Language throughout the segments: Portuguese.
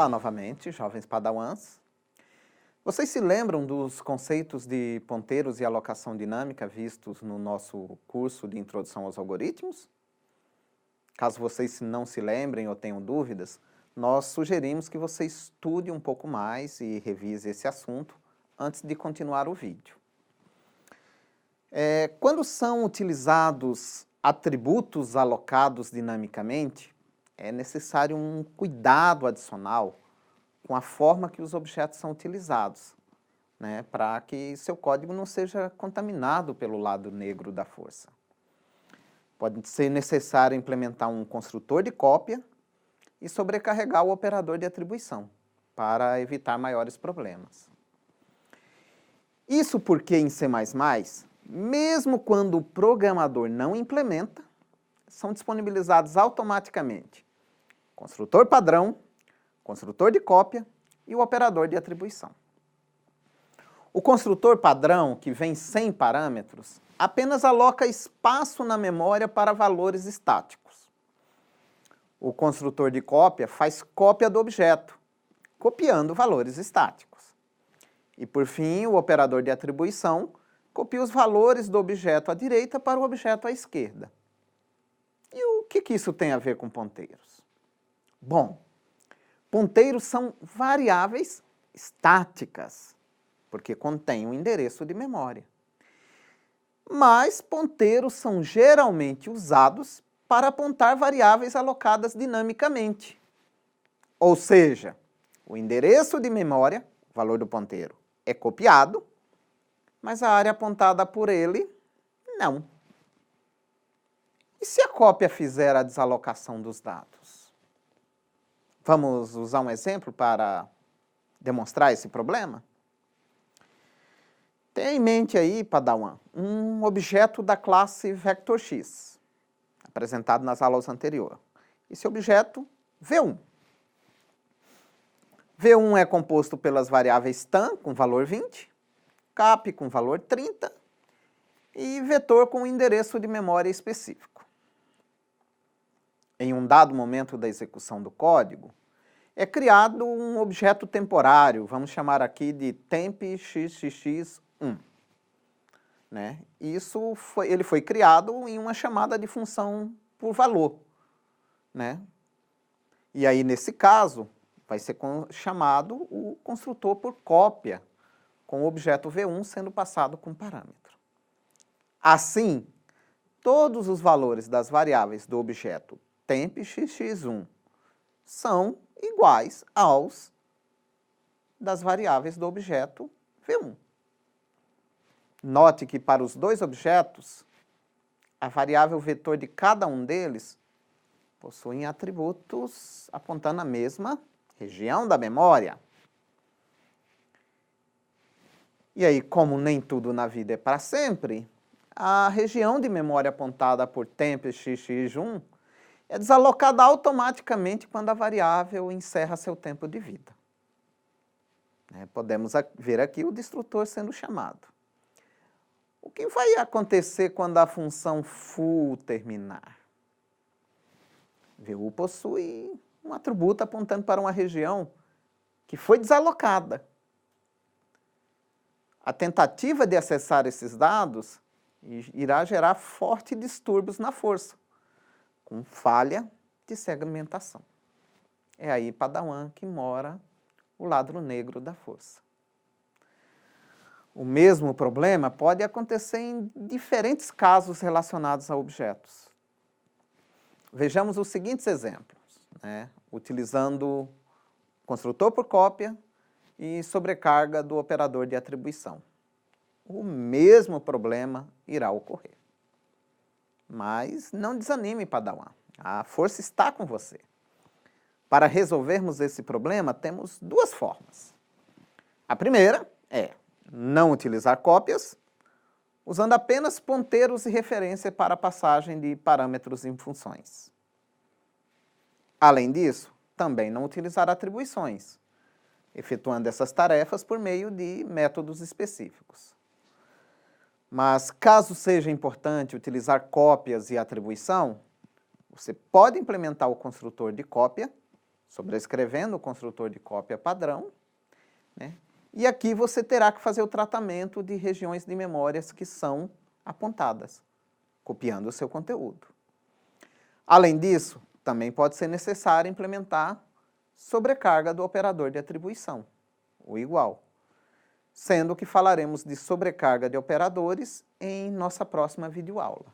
Olá novamente, jovens padawans. Vocês se lembram dos conceitos de ponteiros e alocação dinâmica vistos no nosso curso de Introdução aos Algoritmos? Caso vocês não se lembrem ou tenham dúvidas, nós sugerimos que você estude um pouco mais e revise esse assunto antes de continuar o vídeo. Quando são utilizados atributos alocados dinamicamente, é necessário um cuidado adicional com a forma que os objetos são utilizados, né, para que seu código não seja contaminado pelo lado negro da força. Pode ser necessário implementar um construtor de cópia e sobrecarregar o operador de atribuição, para evitar maiores problemas. Isso porque em C++, mesmo quando o programador não implementa, são disponibilizados automaticamente construtor padrão, construtor de cópia e o operador de atribuição. O construtor padrão, que vem sem parâmetros, apenas aloca espaço na memória para valores estáticos. O construtor de cópia faz cópia do objeto, copiando valores estáticos. E por fim, o operador de atribuição copia os valores do objeto à direita para o objeto à esquerda. E o que isso tem a ver com ponteiros? Bom, ponteiros são variáveis estáticas, porque contêm um endereço de memória. Mas ponteiros são geralmente usados para apontar variáveis alocadas dinamicamente. Ou seja, o endereço de memória, o valor do ponteiro, é copiado, mas a área apontada por ele, não. E se a cópia fizer a desalocação dos dados? Vamos usar um exemplo para demonstrar esse problema? Tenha em mente aí, Padawan, um objeto da classe VectorX, apresentado nas aulas anteriores. Esse objeto, V1. V1 é composto pelas variáveis tan, com valor 20, cap, com valor 30, e vetor com endereço de memória específico. Em um dado momento da execução do código, é criado um objeto temporário, vamos chamar aqui de tempxxx1. Né? Ele foi criado em uma chamada de função por valor. Né? E aí, nesse caso, vai ser chamado o construtor por cópia, com o objeto V1 sendo passado com parâmetro. Assim, todos os valores das variáveis do objeto tempxx1 são iguais aos das variáveis do objeto V1. Note que para os dois objetos, a variável vetor de cada um deles possuem atributos apontando a mesma região da memória. E aí, como nem tudo na vida é para sempre, a região de memória apontada por tempxx1 é desalocada automaticamente quando a variável encerra seu tempo de vida. Podemos ver aqui o destrutor sendo chamado. O que vai acontecer quando a função foo terminar? VU possui um atributo apontando para uma região que foi desalocada. A tentativa de acessar esses dados irá gerar fortes distúrbios na força, com falha de segmentação. É aí, Padawan, que mora o lado negro da força. O mesmo problema pode acontecer em diferentes casos relacionados a objetos. Vejamos os seguintes exemplos, utilizando construtor por cópia e sobrecarga do operador de atribuição. O mesmo problema irá ocorrer. Mas não desanime, Padawan. A força está com você. Para resolvermos esse problema, temos duas formas. A primeira é não utilizar cópias, usando apenas ponteiros e referência para a passagem de parâmetros em funções. Além disso, também não utilizar atribuições, efetuando essas tarefas por meio de métodos específicos. Mas, caso seja importante utilizar cópias e atribuição, você pode implementar o construtor de cópia sobrescrevendo o construtor de cópia padrão, né? E aqui você terá que fazer o tratamento de regiões de memórias que são apontadas, copiando o seu conteúdo. Além disso, também pode ser necessário implementar sobrecarga do operador de atribuição, o igual, sendo que falaremos de sobrecarga de operadores em nossa próxima videoaula.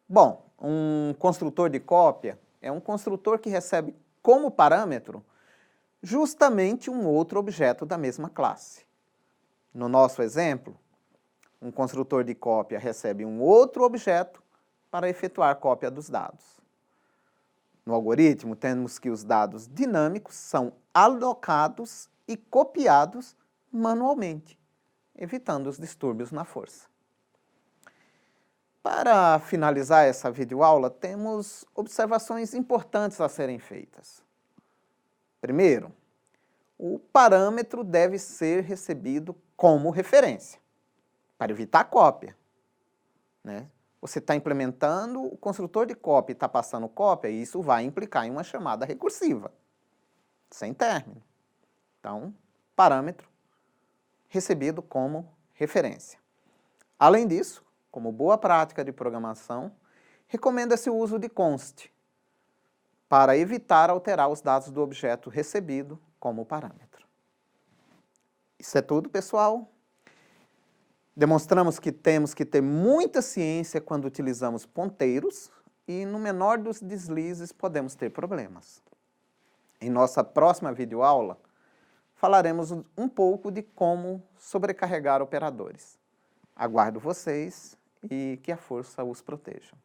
Bom, um construtor de cópia é um construtor que recebe como parâmetro justamente um outro objeto da mesma classe. No nosso exemplo, um construtor de cópia recebe um outro objeto para efetuar cópia dos dados. No algoritmo, temos que os dados dinâmicos são alocados e copiados manualmente, evitando os distúrbios na força. Para finalizar essa videoaula, temos observações importantes a serem feitas. Primeiro, o parâmetro deve ser recebido como referência, para evitar a cópia, né? Você está implementando o construtor de cópia e está passando cópia, e isso vai implicar em uma chamada recursiva, sem término. Então, parâmetro recebido como referência. Além disso, como boa prática de programação, recomenda-se o uso de const, para evitar alterar os dados do objeto recebido como parâmetro. Isso é tudo, pessoal. Demonstramos que temos que ter muita ciência quando utilizamos ponteiros e no menor dos deslizes podemos ter problemas. Em nossa próxima videoaula, falaremos um pouco de como sobrecarregar operadores. Aguardo vocês e que a força os proteja.